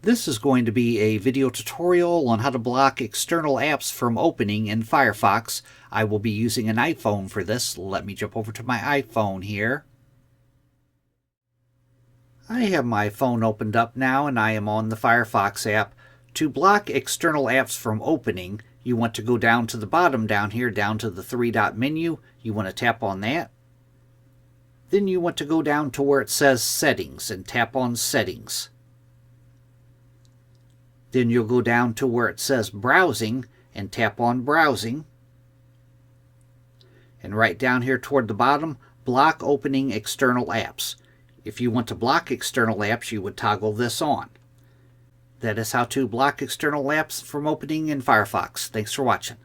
This is going to be a video tutorial on how to block external apps from opening in Firefox. I will be using an iPhone for this. Let me jump over to my iPhone here. I have my phone opened up now and I am on the Firefox app. To block external apps from opening, you want to go down to the bottom down here, down to the three-dot menu. You want to tap on that. Then you want to go down to where it says Settings and tap on Settings. Then you'll go down to where it says Browsing and tap on Browsing. And right down here toward the bottom, Block Opening External Apps. If you want to block external apps, you would toggle this on. That is how to block external apps from opening in Firefox. Thanks for watching.